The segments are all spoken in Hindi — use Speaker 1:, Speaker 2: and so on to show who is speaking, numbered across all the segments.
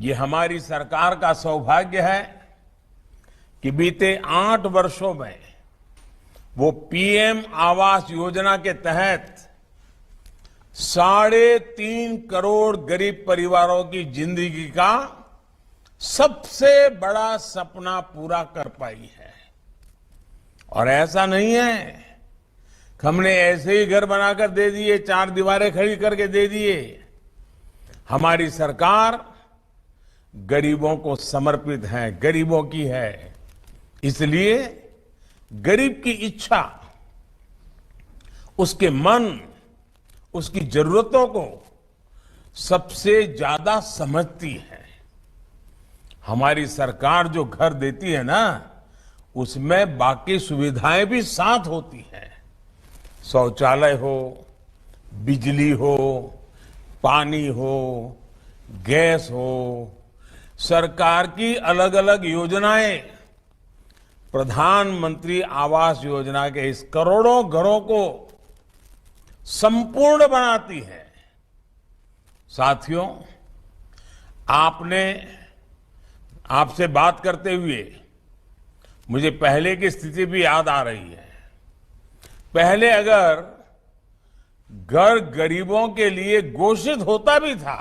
Speaker 1: ये हमारी सरकार का सौभाग्य है कि बीते 8 वर्षों में वो पीएम आवास योजना के तहत 3.5 करोड़ गरीब परिवारों की जिंदगी का सबसे बड़ा सपना पूरा कर पाई है। और ऐसा नहीं है कि हमने ऐसे ही घर बनाकर दे दिए, 4 दीवारें खड़ी करके दे दिए। हमारी सरकार गरीबों को समर्पित है, गरीबों की है। इसलिए गरीब की इच्छा, उसके मन, उसकी जरूरतों को सबसे ज्यादा समझती है। हमारी सरकार जो घर देती है ना, उसमें बाकी सुविधाएं भी साथ होती हैं। शौचालय हो, बिजली हो, पानी हो, गैस हो, सरकार की अलग अलग योजनाएं प्रधानमंत्री आवास योजना के इस करोड़ों घरों को संपूर्ण बनाती है। साथियों, आपसे बात करते हुए मुझे पहले की स्थिति भी याद आ रही है। पहले अगर घर गरीबों के लिए घोषित होता भी था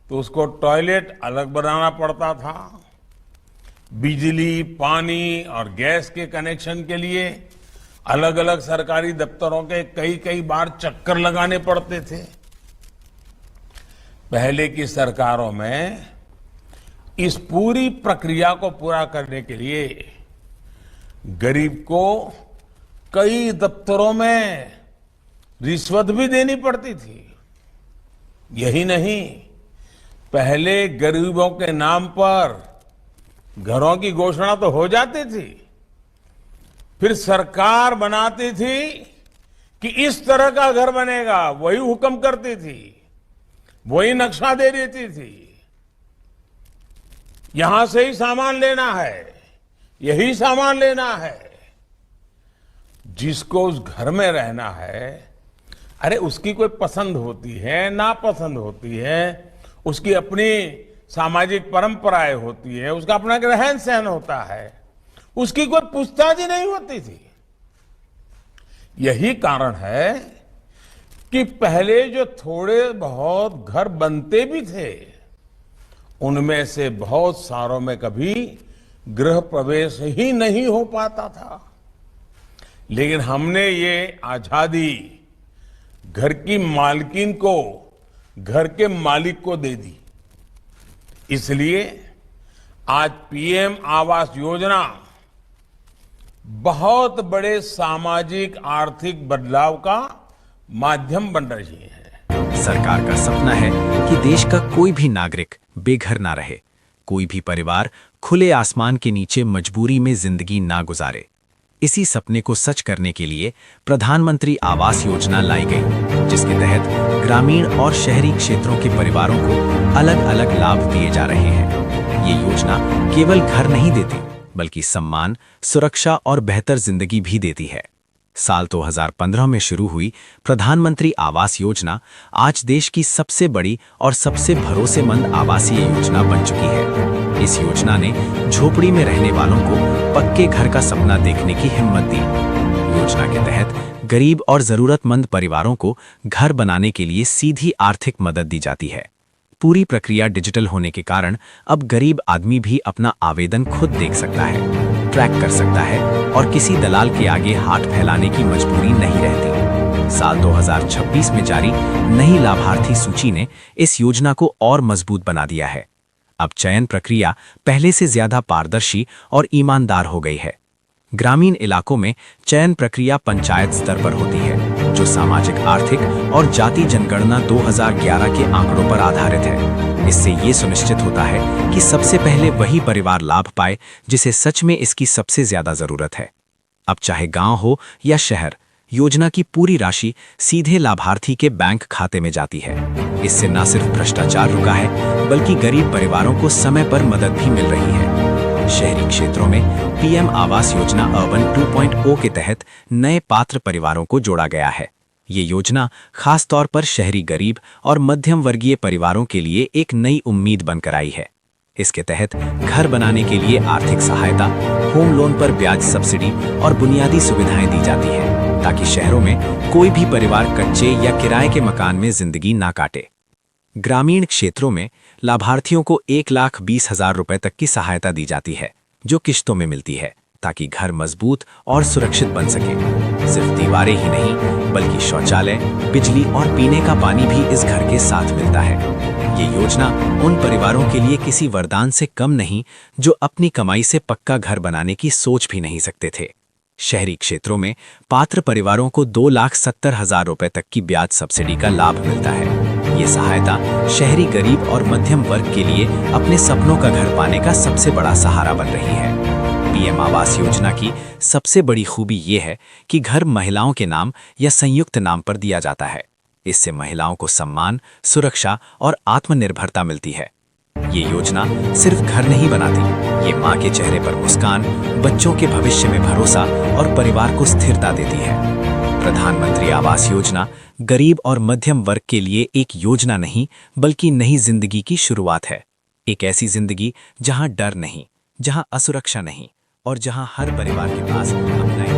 Speaker 1: तो उसको टॉयलेट अलग बनाना पड़ता था। बिजली, पानी और गैस के कनेक्शन के लिए अलग अलग सरकारी दफ्तरों के कई बार चक्कर लगाने पड़ते थे। पहले की सरकारों में इस पूरी प्रक्रिया को पूरा करने के लिए गरीब को कई दफ्तरों में रिश्वत भी देनी पड़ती थी। यही नहीं, पहले गरीबों के नाम पर घरों की घोषणा तो हो जाती थी, फिर सरकार बनाती थी कि इस तरह का घर बनेगा, वही हुक्म करती थी, वही नक्शा दे देती थी। यहां से ही सामान लेना है, यही सामान लेना है। जिसको उस घर में रहना है, अरे उसकी कोई पसंद होती है, नापसंद होती है, उसकी अपनी सामाजिक परंपराएं होती है, उसका अपना रहन सहन होता है, उसकी कोई पूछताछ ही नहीं होती थी। यही कारण है कि पहले जो थोड़े बहुत घर बनते भी थे, उनमें से बहुत सारों में कभी गृह प्रवेश ही नहीं हो पाता था। लेकिन हमने ये आजादी घर की मालकिन को घर के मालिक को दे दी। इसलिए आज पीएम आवास योजना बहुत बड़े सामाजिक आर्थिक बदलाव का माध्यम बन रही है।
Speaker 2: सरकार का सपना है कि देश का कोई भी नागरिक बेघर ना रहे, कोई भी परिवार खुले आसमान के नीचे मजबूरी में जिंदगी ना गुजारे। इसी सपने को सच करने के लिए प्रधानमंत्री आवास योजना लाई गई, जिसके तहत ग्रामीण और शहरी क्षेत्रों के परिवारों को अलग अलग लाभ दिए जा रहे हैं। ये योजना केवल घर नहीं देती, बल्कि सम्मान, सुरक्षा और बेहतर जिंदगी भी देती है। साल 2015 में शुरू हुई प्रधानमंत्री आवास योजना आज देश की सबसे बड़ी और सबसे भरोसेमंद आवासीय योजना बन चुकी है। इस योजना ने झोपड़ी में रहने वालों को पक्के घर का सपना देखने की हिम्मत दी। योजना के तहत गरीब और जरूरतमंद परिवारों को घर बनाने के लिए सीधी आर्थिक मदद दी जाती है। पूरी प्रक्रिया डिजिटल होने के कारण अब गरीब आदमी भी अपना आवेदन खुद देख सकता है, ट्रैक कर सकता है और किसी दलाल के आगे हाथ फैलाने की मजबूरी नहीं रहती। साल 2026 में जारी नई लाभार्थी सूची ने इस योजना को और मजबूत बना दिया है। अब चयन प्रक्रिया पहले से ज्यादा पारदर्शी और ईमानदार हो गई है। ग्रामीण इलाकों में चयन प्रक्रिया पंचायत स्तर पर होती है, जो सामाजिक, आर्थिक और जाति जनगणना 2011 के आंकड़ों पर आधारित है। इससे ये सुनिश्चित होता है कि सबसे पहले वही परिवार लाभ पाए जिसे सच में इसकी सबसे ज्यादा जरूरत है। अब चाहे गांव हो या शहर, योजना की पूरी राशि सीधे लाभार्थी के बैंक खाते में जाती है। इससे न सिर्फ भ्रष्टाचार रुका है, बल्कि गरीब परिवारों को समय पर मदद भी मिल रही है। शहरी क्षेत्रों में पीएम आवास योजना अर्बन 2.0 के तहत नए पात्र परिवारों को जोड़ा गया है। ये योजना खास तौर पर शहरी गरीब और मध्यम वर्गीय परिवारों के लिए एक नई उम्मीद बनकर आई है। इसके तहत घर बनाने के लिए आर्थिक सहायता, होम लोन पर ब्याज सब्सिडी और बुनियादी सुविधाएं दी जाती हैं, ताकि शहरों में कोई भी परिवार कच्चे या किराए के मकान में जिंदगी ना काटे। ग्रामीण क्षेत्रों में लाभार्थियों को 1,20,000 रुपए तक की सहायता दी जाती है, जो किश्तों में मिलती है, ताकि घर मजबूत और सुरक्षित बन सके। सिर्फ दीवारें ही नहीं, बल्कि शौचालय, बिजली और पीने का पानी भी इस घर के साथ मिलता है। ये योजना उन परिवारों के लिए किसी वरदान से कम नहीं, जो अपनी कमाई से पक्का घर बनाने की सोच भी नहीं सकते थे। शहरी क्षेत्रों में पात्र परिवारों को 2,70,000 रुपए तक की ब्याज सब्सिडी का लाभ मिलता है। ये सहायता शहरी गरीब और मध्यम वर्ग के लिए अपने सपनों का घर पाने का सबसे बड़ा सहारा बन रही है। पीएम आवास योजना की सबसे बड़ी खूबी ये है कि घर महिलाओं के नाम या संयुक्त नाम पर दिया जाता है। इससे महिलाओं को सम्मान, सुरक्षा और आत्मनिर्भरता मिलती है। ये योजना सिर्फ घर नहीं बनाती, ये माँ के चेहरे पर मुस्कान, बच्चों के भविष्य में भरोसा और परिवार को स्थिरता देती है। प्रधानमंत्री आवास योजना गरीब और मध्यम वर्ग के लिए एक योजना नहीं, बल्कि नई जिंदगी की शुरुआत है। एक ऐसी जिंदगी जहां डर नहीं, जहां असुरक्षा नहीं और जहां हर परिवार के पास अपना